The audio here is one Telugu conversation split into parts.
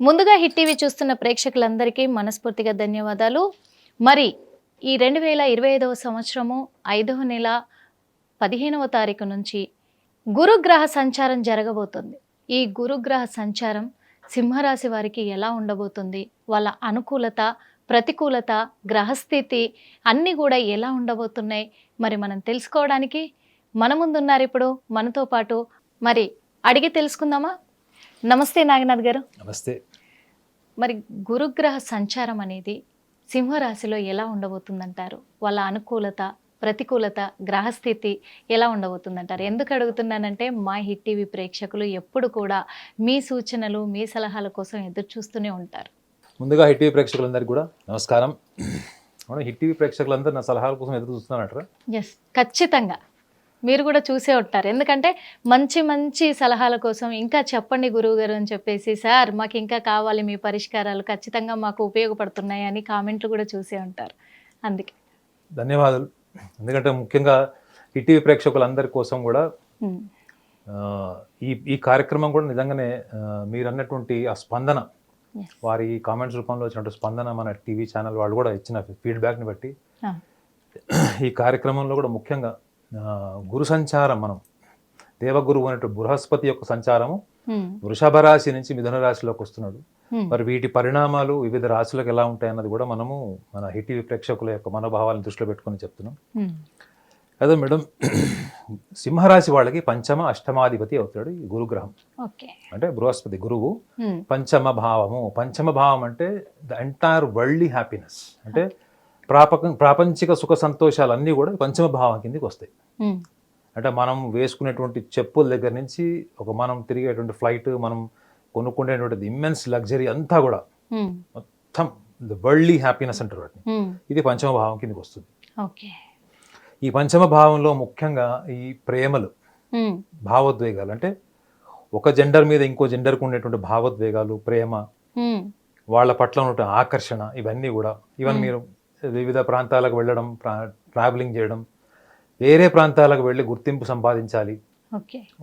ముందుగా హిట్ టీవీ చూస్తున్న ప్రేక్షకులందరికీ మనస్ఫూర్తిగా ధన్యవాదాలు. మరి ఈ 2025వ సంవత్సరము 5వ నెల 15వ తారీఖు నుంచి గురుగ్రహ సంచారం జరగబోతుంది. ఈ గురుగ్రహ సంచారం సింహరాశి వారికి ఎలా ఉండబోతుంది, వాళ్ళ అనుకూలత, ప్రతికూలత, గ్రహస్థితి అన్నీ కూడా ఎలా ఉండబోతున్నాయి మరి మనం తెలుసుకోవడానికి మన ముందున్నారు ఇప్పుడు మనతో పాటు. మరి అడిగి తెలుసుకుందామా? నమస్తే నాగనాథ్ గారు. నమస్తే. మరి గురుగ్రహ సంచారం అనేది సింహరాశిలో ఎలా ఉండబోతుందంటారు? వాళ్ళ అనుకూలత, ప్రతికూలత, గ్రహస్థితి ఎలా ఉండబోతుందంటారు? ఎందుకు అడుగుతున్నానంటే మా హిట్ టీవీ ప్రేక్షకులు ఎప్పుడు కూడా మీ సూచనలు, మీ సలహాల కోసం ఎదురు చూస్తూనే ఉంటారు. ముందుగా హిట్ టీవీ ప్రేక్షకులందరికీ కూడా నమస్కారం. హిట్ టీవీ ప్రేక్షకులందరూ నా సలహాల కోసం ఎదురు చూస్తున్నారంటారా? ఎస్, ఖచ్చితంగా మీరు కూడా చూసే ఉంటారు. ఎందుకంటే మంచి మంచి సలహాల కోసం ఇంకా చెప్పండి గురువు గారు అని చెప్పేసి, సార్ మాకు ఇంకా కావాలి మీ పరిష్కారాలు, ఖచ్చితంగా మాకు ఉపయోగపడుతున్నాయి అని కామెంట్లు కూడా చూసే ఉంటారు. అందుకే ధన్యవాదాలు. ఎందుకంటే ముఖ్యంగా హిట్ టీవీ ప్రేక్షకులందరి కోసం కూడా ఈ కార్యక్రమం కూడా నిజంగానే మీరు అన్నటువంటి ఆ స్పందన, వారి కామెంట్స్ రూపంలో వచ్చినటువంటి స్పందన, మన టీవీ ఛానల్ వాళ్ళు కూడా ఇచ్చిన ఫీడ్బ్యాక్ని బట్టి ఈ కార్యక్రమంలో కూడా ముఖ్యంగా గురు సంచారం, మనం దేవగురువు అనేటువంటి బృహస్పతి యొక్క సంచారము వృషభ రాశి నుంచి మిథున రాశిలోకి వస్తున్నాడు. మరి వీటి పరిణామాలు వివిధ రాశులకు ఎలా ఉంటాయన్నది కూడా మనము మన హిట్ టీవీ ప్రేక్షకుల యొక్క మనోభావాలను దృష్టిలో పెట్టుకుని చెప్తున్నాం. అదే మేడం, సింహరాశి వాళ్ళకి పంచమ అష్టమాధిపతి అవుతాడు ఈ గురుగ్రహం. అంటే బృహస్పతి గురువు పంచమ భావము. పంచమ భావం అంటే ద ఎంటైర్ వరల్డ్లీ హ్యాపీనెస్, అంటే ప్రాపంచిక సుఖ సంతోషాలు అన్నీ కూడా పంచమ భావం కిందకి వస్తాయి. అంటే మనం వేసుకునేటువంటి చెప్పుల దగ్గర నుంచి మనం తిరిగేటువంటి ఫ్లైట్, మనం కొనుక్కునేటువంటిది ఇమ్మెన్స్ లగ్జరీ అంతా కూడా మొత్తం ద వరల్డ్లీ హ్యాపీనెస్ అంటారు వాటిని. ఇది పంచమ భావం కిందకి వస్తుంది. ఈ పంచమ భావంలో ముఖ్యంగా ఈ ప్రేమలు, భావోద్వేగాలు, అంటే ఒక జెండర్ మీద ఇంకో జెండర్కు ఉండేటువంటి భావోద్వేగాలు, ప్రేమ, వాళ్ళ పట్ల ఉన్నటువంటి ఆకర్షణ, ఇవన్నీ కూడా ఈవెన్ మీరు వివిధ ప్రాంతాలకు వెళ్ళడం, ట్రావెలింగ్ చేయడం, వేరే ప్రాంతాలకు వెళ్ళి గుర్తింపు సంపాదించాలి,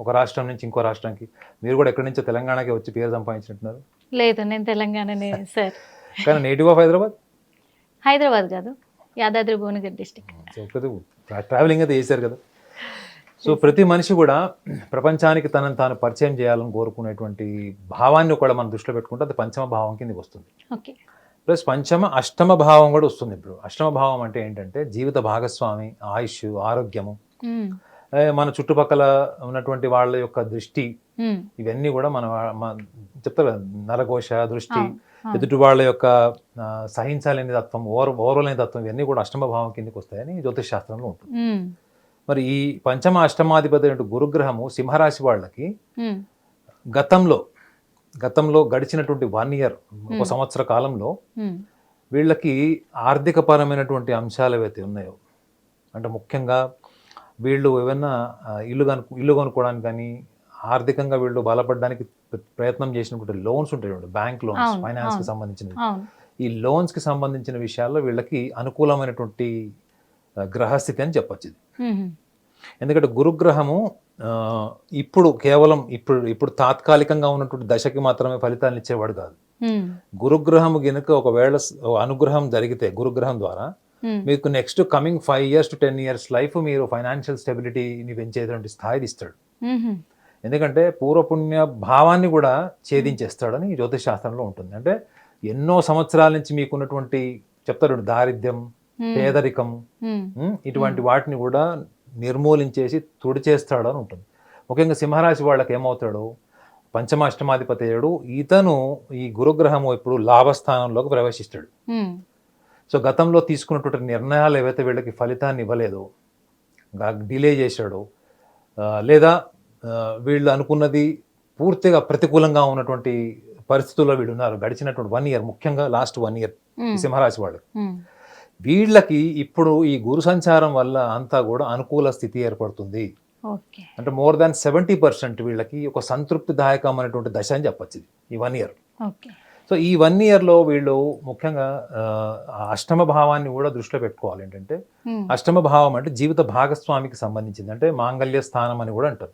ఒక రాష్ట్రం నుంచి ఇంకో రాష్ట్రానికి. మీరు కూడా ఎక్కడి నుంచో తెలంగాణకి వచ్చి పేరు సంపాదించినట్టున్నారు. లేదు, నేను తెలంగాణనే సార్. కానీ నేటివ్ ఆఫ్ హైదరాబాద్? హైదరాబాద్ కాదు, యాదాద్రి భువనగిరి డిస్ట్రిక్ట్. ట్రావెలింగ్ అయితే చేశారు కదా. సో ప్రతి మనిషి కూడా ప్రపంచానికి తనను తాను పరిచయం చేయాలని కోరుకునేటువంటి భావాన్ని కూడా మనం దృష్టిలో పెట్టుకుంటే అది పంచమ భావం కిందకి వస్తుంది. ప్లస్ పంచమ అష్టమ భావం కూడా వస్తుంది. ఇప్పుడు అష్టమ భావం అంటే ఏంటంటే జీవిత భాగస్వామి, ఆయుష్, ఆరోగ్యము, మన చుట్టుపక్కల ఉన్నటువంటి వాళ్ళ యొక్క దృష్టి, ఇవన్నీ కూడా మన చెప్తారు నరఘోష, దృష్టి, ఎదుటి వాళ్ళ యొక్క సహించాలేని తత్వం, ఓర్వలేని తత్వం, ఇవన్నీ కూడా అష్టమ భావం కిందకి వస్తాయని జ్యోతిష్ శాస్త్రంలో ఉంటుంది. మరి ఈ పంచమ అష్టమాధిపతి అంటే గురుగ్రహము సింహరాశి వాళ్ళకి గతంలో గడిచినటువంటి 1 year, ఒక సంవత్సర కాలంలో వీళ్ళకి ఆర్థిక పరమైనటువంటి అంశాలు ఏవైతే ఉన్నాయో, అంటే ముఖ్యంగా వీళ్ళు ఏమైనా ఇల్లు కొనుక్కోవడానికి కానీ, ఆర్థికంగా వీళ్ళు బలపడడానికి ప్రయత్నం చేసినటువంటి లోన్స్ ఉంటాయి, బ్యాంక్ లోన్స్, ఫైనాన్స్కి సంబంధించినవి. ఈ లోన్స్కి సంబంధించిన విషయాల్లో వీళ్ళకి అనుకూలమైనటువంటి గ్రహస్థితి అని చెప్పచ్చు ఇది. ఎందుకంటే గురుగ్రహము ఇప్పుడు కేవలం ఇప్పుడు తాత్కాలికంగా ఉన్నటువంటి దశకి మాత్రమే ఫలితాన్ని ఇచ్చేవాడు కాదు. గురుగ్రహము గనుక ఒకవేళ అనుగ్రహం జరిగితే గురుగ్రహం ద్వారా మీకు next coming 5 years to 10 years life మీరు ఫైనాన్షియల్ స్టెబిలిటీని పెంచేటువంటి స్థాయిది ఇస్తాడు. ఎందుకంటే పూర్వపుణ్య భావాన్ని కూడా ఛేదించేస్తాడని జ్యోతిష్ శాస్త్రంలో ఉంటుంది. అంటే ఎన్నో సంవత్సరాల నుంచి మీకున్నటువంటి చెప్తాడు దారిద్ర్యం, పేదరికం, ఇటువంటి వాటిని కూడా నిర్మూలించేసి తుడిచేస్తాడు అని ఉంటుంది. ముఖ్యంగా సింహరాశి వాళ్ళకి ఏమవుతాడు, పంచమాష్టమాధిపతి అయ్యాడు, ఇతను ఈ గురుగ్రహము ఇప్పుడు లాభస్థానంలోకి ప్రవేశిస్తాడు. సో గతంలో తీసుకున్నటువంటి నిర్ణయాలు ఏవైతే వీళ్ళకి ఫలితాన్ని ఇవ్వలేదో, డిలే చేశాడో, లేదా వీళ్ళు అనుకున్నది పూర్తిగా ప్రతికూలంగా ఉన్నటువంటి పరిస్థితుల్లో వీళ్ళు ఉన్నారు గడిచినటువంటి 1 year, ముఖ్యంగా లాస్ట్ 1 year సింహరాశి వాళ్ళకి. వీళ్ళకి ఇప్పుడు ఈ గురు సంచారం వల్ల అంతా కూడా అనుకూల స్థితి ఏర్పడుతుంది. అంటే more than 70% వీళ్ళకి ఒక సంతృప్తిదాయకమైనటువంటి దశ అని చెప్పచ్చు ఈ 1 year. సో ఈ 1 yearలో వీళ్ళు ముఖ్యంగా అష్టమ భావాన్ని కూడా దృష్టిలో పెట్టుకోవాలి. ఏంటంటే అష్టమ భావం అంటే జీవిత భాగస్వామికి సంబంధించింది, అంటే మాంగళ్య స్థానం అని కూడా అంటారు.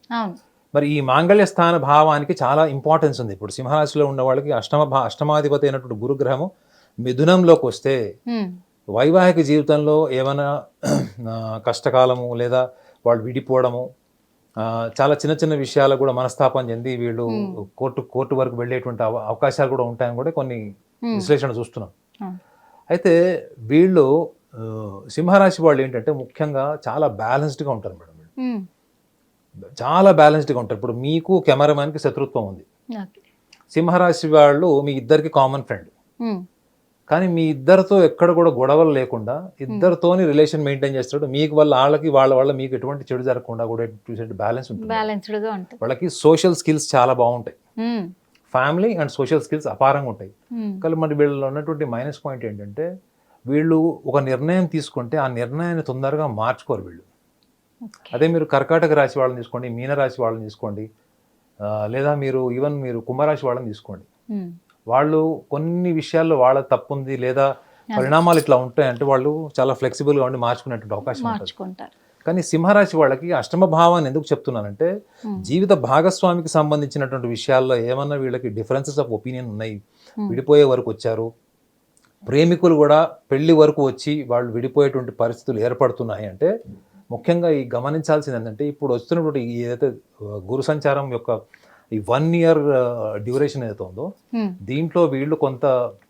మరి ఈ మాంగళ్య స్థాన భావానికి చాలా ఇంపార్టెన్స్ ఉంది. ఇప్పుడు సింహరాశిలో ఉన్న వాళ్ళకి అష్టమాధిపతి అయినటువంటి గురుగ్రహము మిథునంలోకి వస్తే వైవాహిక జీవితంలో ఏమైనా కష్టకాలము లేదా వాళ్ళు విడిపోవడము, చాలా చిన్న చిన్న విషయాలు కూడా మనస్తాపం చెంది వీళ్ళు కోర్టు వరకు వెళ్ళేటువంటి అవకాశాలు కూడా ఉంటాయని కూడా కొన్ని విశ్లేషణ చూస్తున్నాం. అయితే వీళ్ళు సింహరాశి వాళ్ళు ఏంటంటే ముఖ్యంగా చాలా బ్యాలెన్స్డ్గా ఉంటారు మేడం. చాలా బ్యాలెన్స్డ్గా ఉంటారు. ఇప్పుడు మీకు కెమెరామ్యాన్కి శత్రుత్వం ఉంది, సింహరాశి వాళ్ళు మీ ఇద్దరికి కామన్ ఫ్రెండ్, కానీ మీ ఇద్దరితో ఎక్కడ కూడా గొడవలు లేకుండా ఇద్దరితోని రిలేషన్ మెయింటైన్ చేస్తాడు. మీకు వాళ్ళకి వాళ్ళ మీకు ఎటువంటి చెడు జరగకుండా కూడా చూసే బ్యాలెన్స్ ఉంటుంది. వాళ్ళకి సోషల్ స్కిల్స్ చాలా బాగుంటాయి, ఫ్యామిలీ అండ్ సోషల్ స్కిల్స్ అపారంగా ఉంటాయి. కానీ మరి వీళ్ళలో ఉన్నటువంటి మైనస్ పాయింట్ ఏంటంటే వీళ్ళు ఒక నిర్ణయం తీసుకుంటే ఆ నిర్ణయాన్ని తొందరగా మార్చుకోరు వీళ్ళు. అదే మీరు కర్కాటక రాశి వాళ్ళని తీసుకోండి, మీనరాశి వాళ్ళని తీసుకోండి, లేదా మీరు కుంభరాశి వాళ్ళని తీసుకోండి. వాళ్ళు కొన్ని విషయాల్లో వాళ్ళ తప్పు ఉంది లేదా పరిణామాలు ఇట్లా ఉంటాయంటే వాళ్ళు చాలా ఫ్లెక్సిబుల్గా ఉండి మార్చుకునేటువంటి అవకాశం ఉంటుంది. కానీ సింహరాశి వాళ్ళకి అష్టమ భావాన్ని ఎందుకు చెప్తున్నానంటే జీవిత భాగస్వామికి సంబంధించినటువంటి విషయాల్లో ఏమన్నా వీళ్ళకి డిఫరెన్సెస్ ఆఫ్ ఒపీనియన్ ఉన్నాయి, విడిపోయే వరకు వచ్చారు, ప్రేమికులు కూడా పెళ్లి వరకు వచ్చి వాళ్ళు విడిపోయేటువంటి పరిస్థితులు ఏర్పడుతున్నాయి అంటే ముఖ్యంగా ఈ గమనించాల్సింది ఏంటంటే ఇప్పుడు వస్తున్నటువంటి ఏదైతే గురు సంచారం యొక్క ఈ 1 year డ్యూరేషన్ ఏదైతే ఉందో దీంట్లో వీళ్ళు కొంత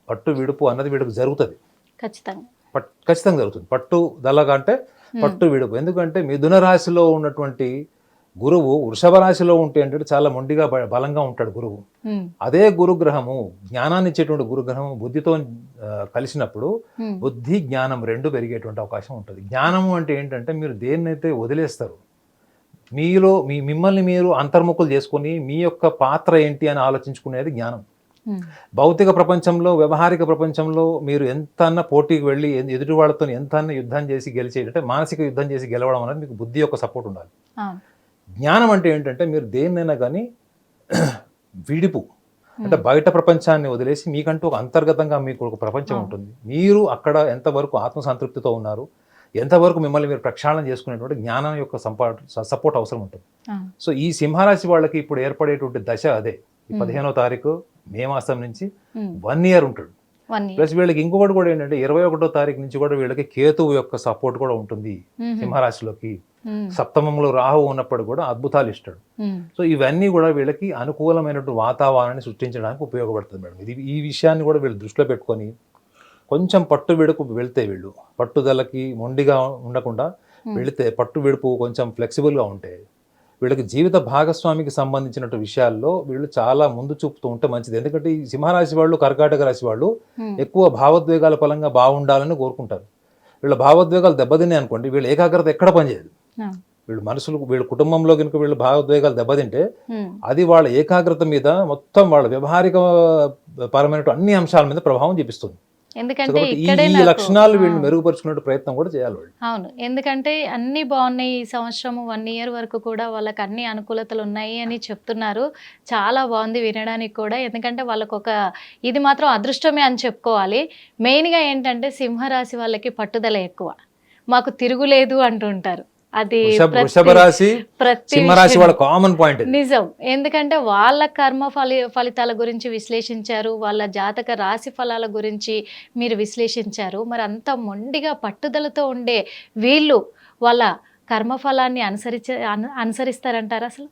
పట్టు విడుపు అన్నది వీళ్ళకి జరుగుతుంది, ఖచ్చితంగా జరుగుతుంది. పట్టుదలగా అంటే పట్టు విడుపు. ఎందుకంటే మిథున రాశిలో ఉన్నటువంటి గురువు వృషభ రాశిలో ఉంటే అంటే చాలా మొండిగా బలంగా ఉంటాడు గురువు. అదే గురుగ్రహము జ్ఞానాన్ని ఇచ్చేటువంటి గురుగ్రహము బుద్ధితో కలిసినప్పుడు బుద్ధి జ్ఞానం రెండు పెరిగేటువంటి అవకాశం ఉంటుంది. జ్ఞానము అంటే ఏంటంటే మీరు దేన్నైతే వదిలేస్తారు, మీలో మిమ్మల్ని మీరు అంతర్ముఖులు చేసుకొని మీ యొక్క పాత్ర ఏంటి అని ఆలోచించుకునేది జ్ఞానం. భౌతిక ప్రపంచంలో వ్యవహారిక ప్రపంచంలో మీరు ఎంత అన్న పోటీకి వెళ్ళి ఎదుటి వాళ్ళతో ఎంత అన్న యుద్ధం చేసి గెలిచేటంటే మానసిక యుద్ధం చేసి గెలవడం అనేది మీకు బుద్ధి యొక్క సపోర్ట్ ఉండాలి. జ్ఞానం అంటే ఏంటంటే మీరు దేన్నైనా కానీ విడిపు అంటే బయట ప్రపంచాన్ని వదిలేసి మీకంటూ ఒక అంతర్గతంగా మీకు ఒక ప్రపంచం ఉంటుంది. మీరు అక్కడ ఎంతవరకు ఆత్మసంతృప్తితో ఉన్నారు, ఎంతవరకు మిమ్మల్ని మీరు ప్రక్షాళన చేసుకునేటువంటి జ్ఞానం యొక్క సపోర్ట్ అవసరం ఉంటుంది. సో ఈ సింహరాశి వాళ్ళకి ఇప్పుడు ఏర్పడేటువంటి దశ అదే. 15వ తారీఖు మే మాసం నుంచి 1 year ఉంటాడు. ప్లస్ వీళ్ళకి ఇంకొకటి కూడా ఏంటంటే 21వ తారీఖు నుంచి కూడా వీళ్ళకి కేతువు యొక్క సపోర్ట్ కూడా ఉంటుంది సింహరాశిలోకి. సప్తమంలో రాహు ఉన్నప్పుడు కూడా అద్భుతాలు ఇస్తాడు. సో ఇవన్నీ కూడా వీళ్ళకి అనుకూలమైనటువంటి వాతావరణాన్ని సృష్టించడానికి ఉపయోగపడుతుంది మేడం. ఈ విషయాన్ని కూడా వీళ్ళు దృష్టిలో పెట్టుకొని కొంచెం పట్టు విడుపు వెళ్తే వీళ్ళు పట్టుదలకి మొండిగా ఉండకుండా వెళితే పట్టు విడుపు కొంచెం ఫ్లెక్సిబుల్గా ఉంటే వీళ్ళకి జీవిత భాగస్వామికి సంబంధించినటువంటి విషయాల్లో వీళ్ళు చాలా ముందు చూపుతూ ఉంటే మంచిది. ఎందుకంటే ఈ సింహరాశి వాళ్ళు కర్కాటక రాశి వాళ్ళు ఎక్కువ భావోద్వేగాల పరంగా బాగుండాలని కోరుకుంటారు. వీళ్ళ భావోద్వేగాలు దెబ్బతిన్నాయి అనుకోండి, వీళ్ళ ఏకాగ్రత ఎక్కడ పనిచేయదు. వీళ్ళ కుటుంబంలో కనుక వీళ్ళు భావోద్వేగాలు దెబ్బతింటే అది వాళ్ళ ఏకాగ్రత మీద మొత్తం వాళ్ళ వ్యవహారిక పరమైన అన్ని అంశాల మీద ప్రభావం చూపిస్తుంది. ఎందుకంటే ఈ లక్షణాలు వీళ్ళు మెరుగుపరుచుకునే ప్రయత్నం కూడా చేయాలి వాళ్ళు. అవును, ఎందుకంటే అన్ని బాగున్నాయి, ఈ సంవత్సరము 1 year వరకు కూడా వాళ్ళకి అన్ని అనుకూలతలు ఉన్నాయి అని చెప్తున్నారు. చాలా బాగుంది వినడానికి కూడా. ఎందుకంటే వాళ్ళకు ఒక ఇది మాత్రం అదృష్టమే అని చెప్పుకోవాలి. మెయిన్గా ఏంటంటే సింహరాశి వాళ్ళకి పట్టుదల ఎక్కువ, మాకు తిరుగులేదు అంటుంటారు. అది వృషభ రాశి సింహరాశి వాళ్ళ కామన్ పాయింట్ నిజం. ఎందుకంటే వాళ్ళ కర్మ ఫలితాల గురించి విశ్లేషించారు, వాళ్ళ జాతక రాశి ఫలాల గురించి మీరు విశ్లేషించారు. మరి అంత మొండిగా పట్టుదలతో ఉండే వీళ్ళు వాళ్ళ కర్మఫలాన్ని అనుసరిస్తారంటారు అసలు?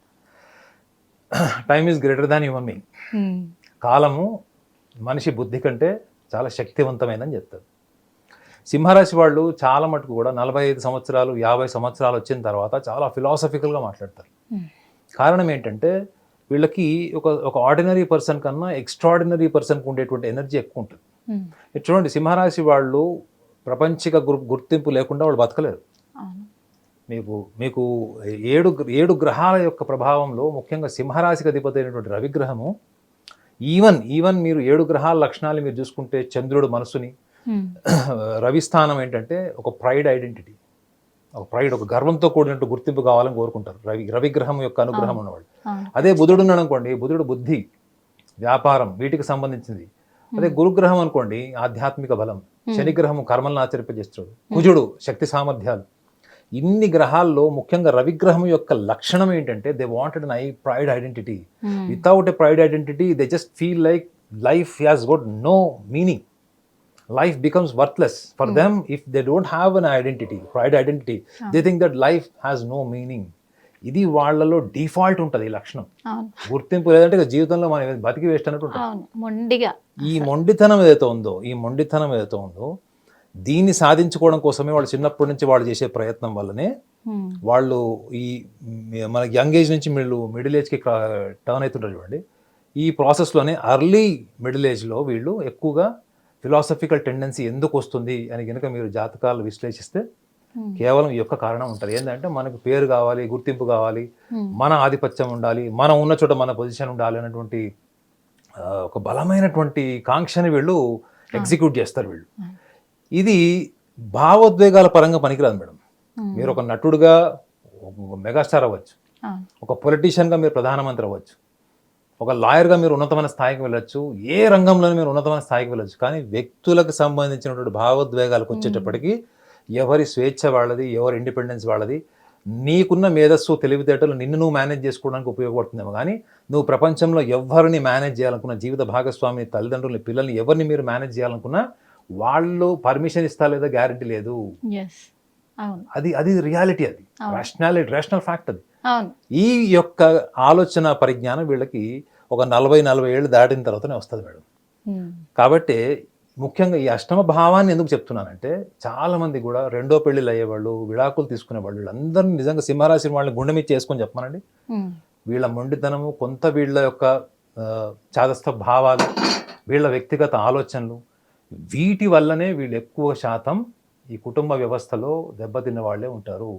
Time is greater than human being. కాలము మనిషి బుద్ధి కంటే చాలా శక్తివంతమైనని చెప్తారు. సింహరాశి వాళ్ళు చాలా మటుకు కూడా 45 సంవత్సరాలు 50 సంవత్సరాలు వచ్చిన తర్వాత చాలా ఫిలాసఫికల్గా మాట్లాడతారు. కారణం ఏంటంటే వీళ్ళకి ఒక ఆర్డినరీ పర్సన్ కన్నా ఎక్స్ట్రాడినరీ పర్సన్కి ఉండేటువంటి ఎనర్జీ ఎక్కువ ఉంటుంది. చూడండి, సింహరాశి వాళ్ళు ప్రపంచిక గుర్తింపు లేకుండా వాళ్ళు బతకలేరు. మీకు 7 గ్రహాల యొక్క ప్రభావంలో ముఖ్యంగా సింహరాశికి అధిపతి అయినటువంటి రవిగ్రహము ఈవెన్ మీరు 7 గ్రహాల లక్షణాలు మీరు చూసుకుంటే చంద్రుడు మనసుని, రవి స్థానం ఏంటంటే ఒక ప్రైడ్ ఐడెంటిటీ, ఒక గర్వంతో కూడినట్టు గుర్తింపు కావాలని కోరుకుంటారు రవిగ్రహం యొక్క అనుగ్రహం ఉన్నవాళ్ళు. అదే బుధుడు ఉన్నాడు అనుకోండి, బుధుడు బుద్ధి, వ్యాపారం వీటికి సంబంధించింది. అదే గురుగ్రహం అనుకోండి ఆధ్యాత్మిక బలం, శనిగ్రహం కర్మలను ఆచరింపజేస్తాడు, కుజుడు శక్తి సామర్థ్యాలు. ఇన్ని గ్రహాల్లో ముఖ్యంగా రవిగ్రహం యొక్క లక్షణం ఏంటంటే they wanted an pride identity. Without a pride identity they just feel like life has got no meaning. Life becomes worthless for them if they don't have an identity, pride identity. They think that life has no meaning. ఇది వాళ్ళలో డిఫాల్ట్ ఉంటుంది ఈ లక్షణం. గుర్తింపు లేదంటే ఇక జీవితంలో మనం బతికి వేస్ట్ అన్నట్టు మొండిగా. ఈ మొండితనం ఏదైతే ఉందో దీన్ని సాధించుకోవడం కోసమే వాళ్ళు చిన్నప్పటి నుంచి వాళ్ళు చేసే ప్రయత్నం వల్లనే వాళ్ళు ఈ మనకి యంగ్ ఏజ్ నుంచి వీళ్ళు మిడిల్ ఏజ్కి టర్న్ అవుతుంటారు చూడండి. ఈ ప్రాసెస్లోనే అర్లీ మిడిల్ ఏజ్లో వీళ్ళు ఎక్కువగా ఫిలాసఫికల్ టెండెన్సీ ఎందుకు వస్తుంది అని కనుక మీరు జాతకాలు విశ్లేషిస్తే కేవలం ఈ యొక్క కారణం ఉంటుంది. ఏంటంటే మనకు పేరు కావాలి, గుర్తింపు కావాలి, మన ఆధిపత్యం ఉండాలి, మనం ఉన్న చోట మన పొజిషన్ ఉండాలి అనేటువంటి ఒక బలమైనటువంటి కాంక్షని వీళ్ళు ఎగ్జిక్యూట్ చేస్తారు వీళ్ళు. ఇది భావోద్వేగాల పరంగా పనికిరాదు మేడం. మీరు ఒక నటుడుగా మెగాస్టార్ అవ్వచ్చు, ఒక పొలిటీషియన్గా మీరు ప్రధానమంత్రి అవ్వచ్చు, ఒక లాయర్గా మీరు ఉన్నతమైన స్థాయికి వెళ్ళొచ్చు, ఏ రంగంలోనే మీరు ఉన్నతమైన స్థాయికి వెళ్ళొచ్చు. కానీ వ్యక్తులకు సంబంధించినటువంటి భావోద్వేగాలకు వచ్చేటప్పటికి ఎవరి స్వేచ్ఛ వాళ్ళది, ఎవరి ఇండిపెండెన్స్ వాళ్ళది. నీకున్న మేధస్సు, తెలివితేటలు నిన్ను నువ్వు మేనేజ్ చేసుకోవడానికి ఉపయోగపడుతుందేమో కానీ నువ్వు ప్రపంచంలో ఎవరిని మేనేజ్ చేయాలనుకున్న, జీవిత భాగస్వామిని, తల్లిదండ్రులని, పిల్లల్ని ఎవరిని మీరు మేనేజ్ చేయాలనుకున్నా వాళ్ళు పర్మిషన్ ఇస్తా లేదా గ్యారెంటీ లేదు. అది రియాలిటీ, అది రేషనల్ ఫ్యాక్ట్. అది ఈ యొక్క ఆలోచన పరిజ్ఞానం వీళ్ళకి ఒక 40 ఏళ్ళు దాటిన తర్వాతనే వస్తుంది మేడం. కాబట్టి ముఖ్యంగా ఈ అష్టమ భావాన్ని ఎందుకు చెప్తున్నానంటే చాలా మంది కూడా రెండో పెళ్లిళ్ళు అయ్యేవాళ్ళు, విడాకులు తీసుకునేవాళ్ళు, వీళ్ళందరినీ నిజంగా సింహరాశి వాళ్ళని గుండె మీద చేసుకొని చెప్పమనండి. వీళ్ళ మొండితనము, కొంత వీళ్ళ యొక్క చాదస్త భావాలు, వీళ్ళ వ్యక్తిగత ఆలోచనలు, వీటి వల్లనే వీళ్ళు ఎక్కువ శాతం ఈ కుటుంబ వ్యవస్థలో దెబ్బతిన్న వాళ్ళే ఉంటారు.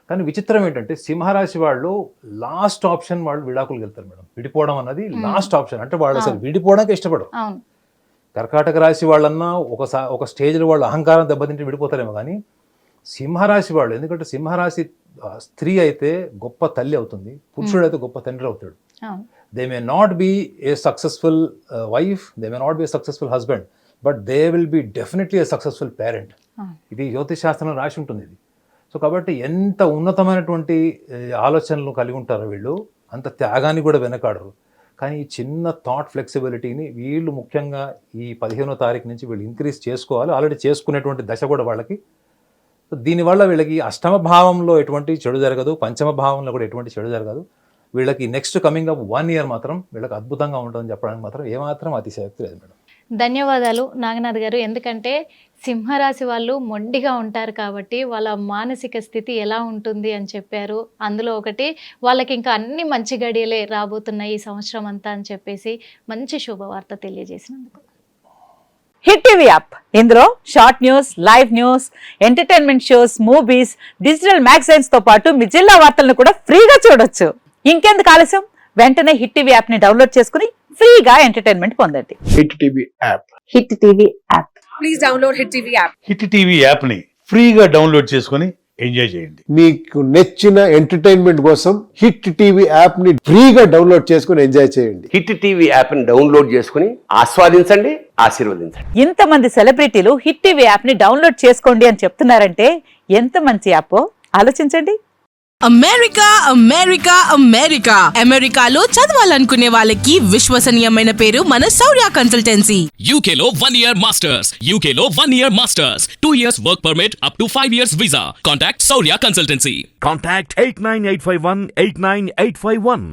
కానీ విచిత్రం ఏంటంటే సింహరాశి వాళ్ళు లాస్ట్ ఆప్షన్ వాళ్ళు విడాకులకు వెళ్తారు మేడం. విడిపోవడం అన్నది లాస్ట్ ఆప్షన్. అంటే వాళ్ళు అసలు విడిపోవడానికి ఇష్టపడరు. కర్కాటక రాశి వాళ్ళన్నా ఒక స్టేజ్లో వాళ్ళు అహంకారం దెబ్బతింటే విడిపోతారేమో కానీ సింహరాశి వాళ్ళు, ఎందుకంటే సింహరాశి స్త్రీ అయితే గొప్ప తల్లి అవుతుంది, పురుషుడు అయితే గొప్ప తండ్రి అవుతాడు. They may not be a successful wife, they may not be a successful husband, but they will be definitely a successful parent. ఇది జ్యోతిష్ శాస్త్రంలో రాసి ఉంటుంది ఇది. సో కాబట్టి ఎంత ఉన్నతమైనటువంటి ఆలోచనలు కలిగి ఉంటారో వీళ్ళు, అంత త్యాగాన్ని కూడా వెనకాడరు. కానీ ఈ చిన్న థాట్ ఫ్లెక్సిబిలిటీని వీళ్ళు ముఖ్యంగా ఈ 15వ తారీఖు నుంచి వీళ్ళు ఇంక్రీజ్ చేసుకోవాలి. ఆల్రెడీ చేసుకునేటువంటి దశ కూడా వాళ్ళకి. దీనివల్ల వీళ్ళకి అష్టమ భావంలో ఎటువంటి చెడు జరగదు, పంచమ భావంలో కూడా ఎటువంటి చెడు జరగదు. వీళ్ళకి నెక్స్ట్ కమింగ్ అప్ 1 year మాత్రం వీళ్ళకి అద్భుతంగా ఉంటుందని చెప్పడానికి మాత్రం ఏమాత్రం అతిశయోక్తి లేదు మేడం. ధన్యవాదాలు నాగనాథ్ గారు. ఎందుకంటే సింహరాశి వాళ్ళు మొండిగా ఉంటారు కాబట్టి వాళ్ళ మానసిక స్థితి ఎలా ఉంటుంది అని చెప్పారు. అందులో ఒకటి వాళ్ళకి ఇంకా అన్ని మంచి గడియలే రాబోతున్నాయి ఈ సంవత్సరం అంతా అని చెప్పేసి మంచి శుభవార్త తెలియజేసినందుకు. హిట్ టీవీ యాప్, ఇందులో short news, live news, entertainment shows, movies, digital magazines తో పాటు మీ జిల్లా వార్తలను కూడా ఫ్రీగా చూడొచ్చు. ఇంకెందుకు ఆలస్యం, వెంటనే హిట్ టీవీ యాప్ ని డౌన్లోడ్ చేసుకుని ఫ్రీగా ఎంటర్టైన్మెంట్ పొందండి. Hit TV app. Hit TV app. Please download hit TV app. Hit TV app ని ఫ్రీగా డౌన్లోడ్ చేసుకొని ఎంజాయ్ చేయండి. మీకు నచ్చిన ఎంటర్టైన్మెంట్ కోసం హిట్ టీవీ యాప్ ని ఫ్రీగా డౌన్లోడ్ చేసుకొని ఎంజాయ్ చేయండి. హిట్ టీవీ యాప్ ని డౌన్లోడ్ చేసుకుని ఆస్వాదించండి, ఆశీర్వదించండి. ఇంతమంది సెలబ్రిటీలు హిట్ టీవీ యాప్ ని డౌన్లోడ్ చేసుకోండి అని చెప్తున్నారంటే ఎంత మంచి యాప్ ఆలోచించండి. అమెరికా అమెరికా అమెరికా అమెరికాలో చదవాలనుకునే వాళ్ళకి విశ్వసనీయమైన పేరు మన శౌర్య కన్సల్టెన్సీ. UK లో 1 year masters, UK లో 1 year masters, 2 years work permit up to 5 years visa. Contact Saurya Consultancy. Contact 89851 89851.